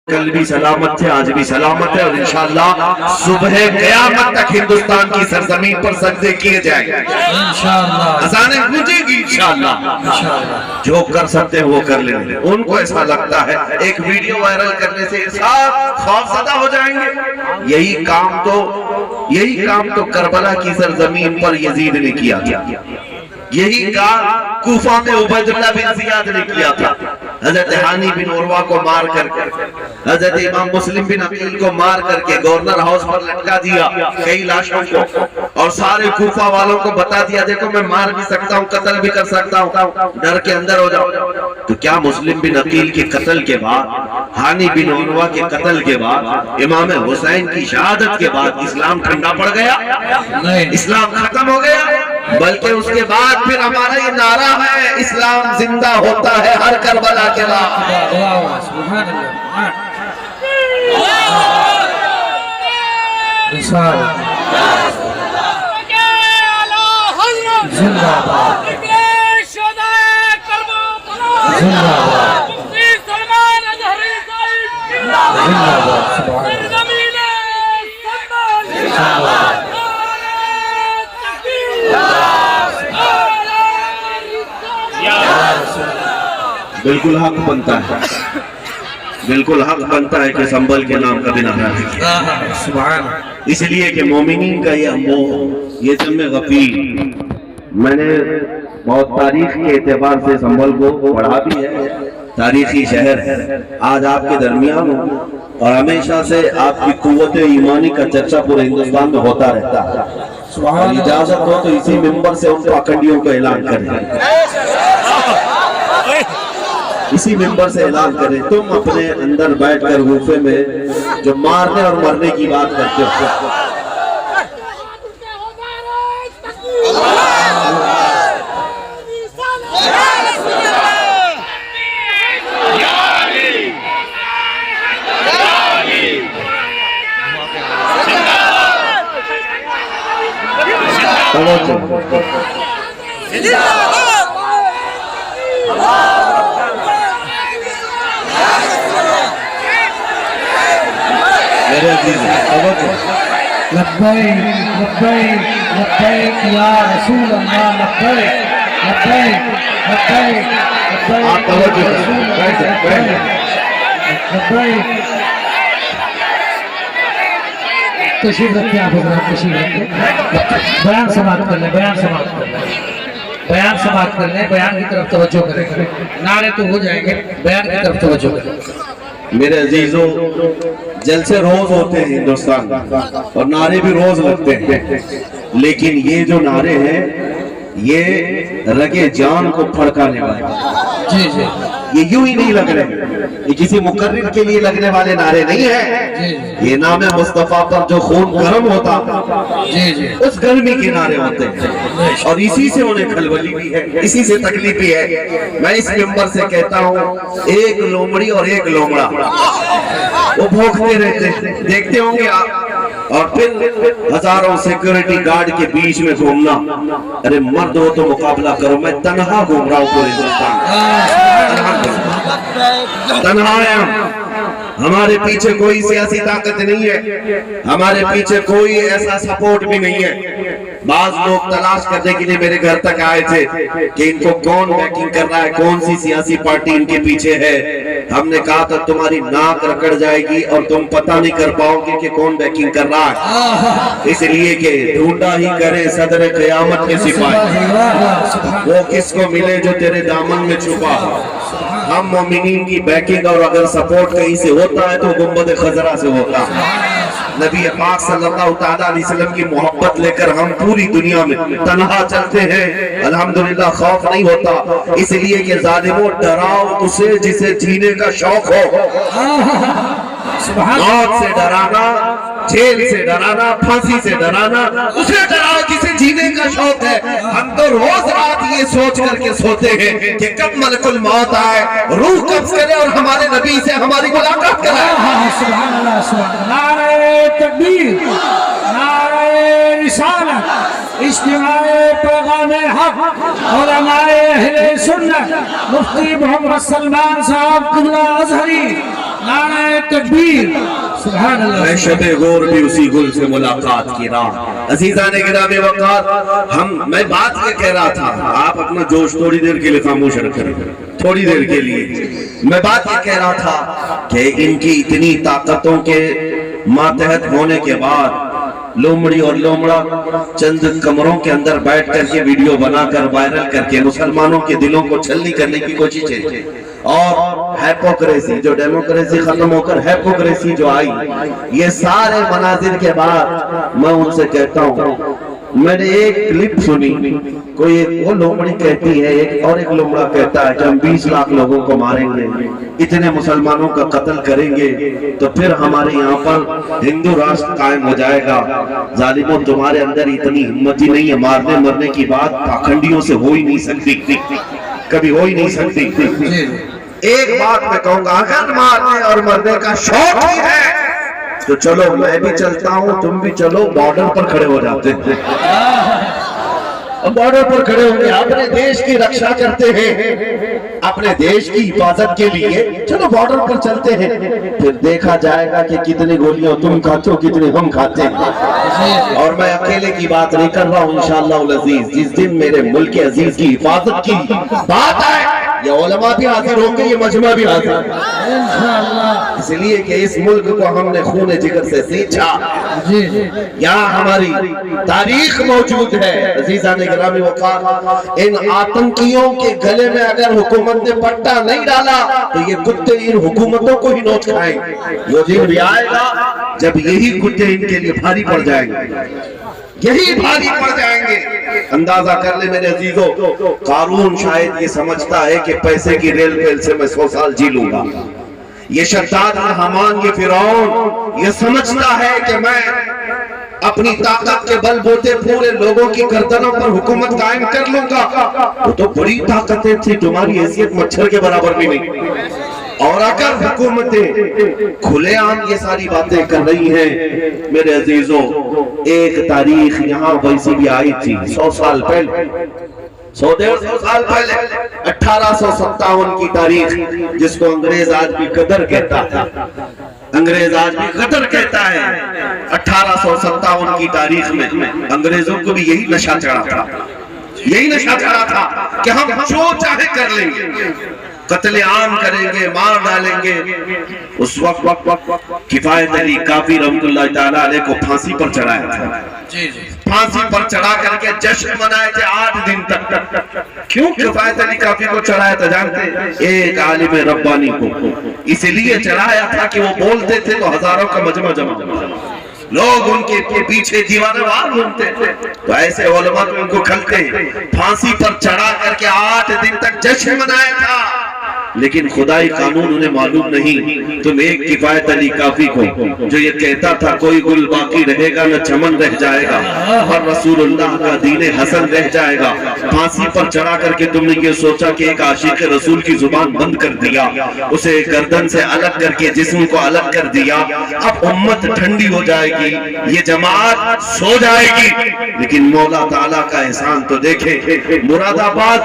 کل بھی سلامت تھے، آج بھی سلامت ہے، اور انشاءاللہ صبح قیامت تک ہندوستان کی سرزمین پر سجدے کیے جائیں گے انشاءاللہ، اذانیں گونجے گی انشاءاللہ۔ جو کر سکتے ہیں وہ کر لیں گے۔ ان کو ایسا لگتا ہے ایک ویڈیو وائرل کرنے سے سب خوفزدہ ہو جائیں گے۔ یہی کام تو کربلا کی سرزمین پر یزید نے کیا تھا، یہی کام کوفہ میں عبید اللہ بن زیاد نے کیا تھا۔ حضرت ہانی بن عروہ کو مار کر کے، حضرت امام مسلم بن عقیل کو مار کر کے گورنر ہاؤس پر لٹکا دیا کئی لاشوں کو، اور سارے کوفہ والوں کو بتا دیا دیکھو میں مار بھی سکتا ہوں، قتل بھی کر سکتا ہوں، ڈر کے اندر ہو جاؤ۔ تو کیا مسلم بن عقیل کے قتل کے بعد، ہانی بن عروہ کے قتل کے بعد، امام حسین کی شہادت کے بعد اسلام ٹھنڈا پڑ گیا؟ اسلام ختم ہو گیا؟ بلکہ اس کے بعد پھر ہمارا یہ نعرہ ہے، اسلام زندہ ہوتا ہے ہر کربلا کے بعد۔ بالکل حق بنتا ہے، بالکل حق بنتا ہے کہ سنبھل کے نام کا بنا ہے، اس لیے کہ مومنین کا یہ ذم غفیر۔ میں نے بہت تاریخ کے اعتبار سے سنبھل کو پڑھا بھی ہے، تاریخی شہر ہے، آج آپ کے درمیان ہوں، اور ہمیشہ سے آپ کی قوت ایمانی کا چرچا پورے ہندوستان میں ہوتا رہتا ہے۔ اور اجازت ہو تو اسی ممبر سے ان پاکھنڈیوں کا اعلان کریں، اسی ممبر سے اعلان کریں، تم اپنے اندر بیٹھ کر غرفے میں جو مارنے اور مرنے کی بات کرتے ہو، لبیک لبیک لبیک یا رسول اللہ، لبیک لبیک لبیک لبیک۔ تشریف رکھتے آپ حضرات، تشریف رکھتے، بیان سماعت کر لیں، بیان سماعت کر لیں، بیان سماعت کر لیں، بیان کی طرف توجہ کریں، نعرے تو ہو جائیں گے، بیان کی طرف توجہ کریں۔ میرے عزیزوں، جلسے روز ہوتے ہیں ہندوستان میں، اور نعرے بھی روز لگتے ہیں، لیکن یہ جو نعرے ہیں یہ رگے جان کو پھڑکانے والے، یہ یوں ہی نہیں لگ رہے، یہ کسی مقرر کے لیے لگنے والے نعرے نہیں ہیں، یہ نام مصطفیٰ پر جو خون گرم ہوتا اس گرمی کے نعرے ہوتے ہیں، اور اسی سے انہیں کھلبلی بھی ہے، اسی سے تکلیف بھی ہے۔ میں اس ممبر سے کہتا ہوں، ایک لومڑی اور ایک لومڑا وہ بھوکتے رہتے ہیں، دیکھتے ہوں گے آپ، اور پھر ہزاروں سیکیورٹی گارڈ کے بیچ میں گھومنا، ارے مرد ہو تو مقابلہ کرو، میں تنہا گھوم رہا ہوں پورے ہندوستان، تنہا ہے، ہمارے پیچھے کوئی سیاسی طاقت نہیں ہے، ہمارے پیچھے کوئی ایسا سپورٹ بھی نہیں ہے۔ بعض لوگ تلاش کرنے کے لیے میرے گھر تک آئے تھے کہ ان کو کون بیکنگ کر رہا ہے، کون سی سیاسی پارٹی ان کے پیچھے ہے۔ ہم نے کہا تھا تمہاری ناک رکڑ جائے گی اور تم پتہ نہیں کر پاؤ گے کہ کون بیکنگ کر رہا ہے، اس لیے کہ ڈھونڈا ہی کریں صدر قیامت کے سپاہی، وہ کس کو ملے جو تیرے دامن میں چھپا ہو۔ ہم مومنین کی بیکنگ اور اگر سپورٹ کہیں سے ہوتا ہے تو گنبد خضرا سے ہوتا ہے۔ نبی پاک صلی اللہ علیہ وسلم کی محبت لے کر ہم پوری دنیا میں تنہا چلتے ہیں، الحمدللہ خوف نہیں ہوتا، اس لیے کہ ظالموں ڈراؤ اسے جسے جینے کا شوق ہو، موت سے ڈرانا، جیل سے ڈرانا، پھانسی سے ڈرانا، اسے ڈراؤ جسے جینے کا شوق ہے۔ ہم تو روز رات یہ سوچ کر کے سوتے ہیں کہ کب ملک الموت آئے، روح قبض کرے اور ہمارے نبی سے ہماری ملاقات کرائے۔ سبحان اللہ، سبحان اللہ، نعرہ تکبیر، نعرہ رسالت، اجتماع پیغام حق، علماء اہل سنت، مفتی محمد سلمان صاحب قبلہ ازہری नारे तकबीर, सुभान अल्लाह। मैं शबे गौर भी उसी गुल से मुलाकात की राह। अजीज़ान गिरामी वक़ार, मैं बात ये कह रहा था, आप अपना जोश थोड़ी देर के लिए खामोश रखें, थोड़ी देर के लिए। मैं बात ये कह रहा था कि इनकी इतनी ताकतों के मातहत होने के बाद लोमड़ी और लोमड़ा चंद कमरों के अंदर बैठ करके वीडियो बनाकर वायरल करके मुसलमानों के दिलों को छलनी करने की कोशिश है। और हैपोक्रेसी, जो डेमोक्रेसी खत्म होकर हैपोक्रेसी जो आई, ये सारे मनाजिर के बाद मैं उनसे कहता हूँ, मैंने एक क्लिप सुनी, कोई वो लोमड़ी कहती है, एक लोमड़ा कहता है कि हम 20 लाख लोगों को मारेंगे, इतने मुसलमानों का कत्ल करेंगे तो फिर हमारे यहाँ पर हिंदू राष्ट्र कायम हो जाएगा। जालिमों, तुम्हारे अंदर इतनी हिम्मत ही नहीं है, मारने मरने की बात पाखंडियों से हो ही नहीं सकती, कभी हो ही नहीं सकती। एक बात मैं कहूंगा, अगर मारने और मरने का शौक ही है तो चलो मैं भी चलता हूँ, तुम भी चलो, बॉर्डर पर खड़े हो जाते हैं, बॉर्डर पर खड़े होंगे, अपने देश की रक्षा करते हैं, अपने देश की हिफाजत के लिए चलो बॉर्डर पर चलते हैं, फिर देखा जाएगा कि कितनी गोलियां तुम खाते हो, कितनी हम खाते हैं। और मैं अकेले की बात नहीं कर रहा हूँ, इंशाअल्लाह अजीज, जिस दिन मेरे मुल्क के अजीज की हिफाजत की बात आए, ये उलमा भी हाजिर होंगे, ये मजमा भी हाजिर, इसलिए कि इस मुल्क को हमने खून जिगर से सींचा, यहाँ हमारी तारीख मौजूद है। अजीज़ान गिरामी वक़ार, इन आतंकियों के गले में अगर हुकूमत ने पट्टा नहीं डाला तो ये कुत्ते इन हुकूमतों को ही नोच खाएंगे। वो दिन भी आएगा जब यही कुत्ते इनके लिए भारी पड़ जाएंगे, यही भारी पड़ जाएंगे। अंदाजा कर ले मेरे अजीजों, कारून शायद ये समझता है कि पैसे की रेल पेल से मैं 100 साल जी लूंगा, ये शद्दाद हमान, ये फिरौन ये समझता है कि मैं अपनी ताकत के बलबूते पूरे लोगों की गर्दनों पर हुकूमत कायम कर लूंगा। वो तो बड़ी ताकतें थी, तुम्हारी हैसियत मच्छर के बराबर भी नहीं। और अगर हुकूमतें खुलेआम ये सारी बातें कर रही हैं, मेरे अजीजों, एक तारीख यहाँ वैसी भी आई थी 100 साल पहले, 100-150 साल पहले, 1857 की तारीख, जिसको अंग्रेज आज भी गदर कहता था, अंग्रेज आज भी गदर कहता है। 1857 की तारीख में अंग्रेजों को भी यही नशा चढ़ा था, यही नशा चढ़ा था कि हम जो चाहे कर लेंगे, कत्ले आम करेंगे, मार डालेंगे। उस वक्त किफायत अली काफी रहमतुल्लाह ताला अलैह को फांसी पर चढ़ाया था, फांसी पर चढ़ा करके जश्न मनाए थे 8 दिन तक। क्यों किफायत अली काफी को चढ़ाया था जानते? एक आलिम रब्बानी को इसलिए चढ़ाया था कि वो बोलते थे तो हजारों का मजमा जमा, लोग उनके पीछे दीवानवार घूमते थे, तो ऐसे उलमा तो उनको खलते फांसी पर चढ़ा करके 8 दिन तक जश्न मनाया था। लेकिन खुदाई कानून उन्हें मालूम नहीं। तुम एक किफायत अली काफी को जो ये कहता था कोई गुल बाकी रहेगा न चमन रह जाएगा और रसूलुल्लाह का दीने हसन रह जाएगा, फांसी पर चढ़ा करके तुमने ये सोचा कि एक आशिक रसूल की जुबान बंद कर दिया, उसे गर्दन से अलग करके जिस्म को अलग कर दिया, अब उम्मत ठंडी हो जाएगी, ये जमात सो जाएगी। लेकिन मौला ताला का एहसान तो देखे, मुरादाबाद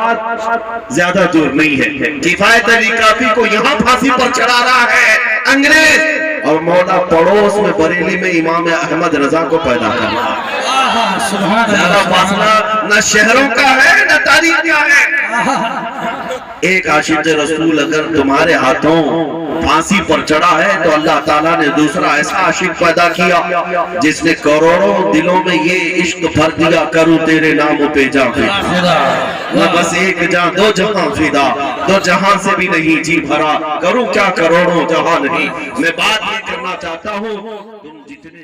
ज्यादा दूर नहीं है, किफायत काफी को यहाँ फांसी पर चढ़ा रहा है अंग्रेज, और मौला पड़ोस में बरेली में इमाम अहमद रजा को पैदा कर रहा है। ज्यादा फासला न शहरों का है न तारीख का है। एक आशिक रसूल अगर तुम्हारे हाथों फांसी पर चढ़ा है तो अल्लाह ताला ने दूसरा ऐसा आशिक पैदा किया जिसने करोड़ों दिलों में ये इश्क भर दिया, करूं तेरे नामों पे जा फिदा, न बस एक जहां दो जहां फिदा, दो जहां से भी नहीं जी भरा, करूं क्या करोड़ों जहां नहीं। मैं बात ये करना चाहता हूँ, तुम जितने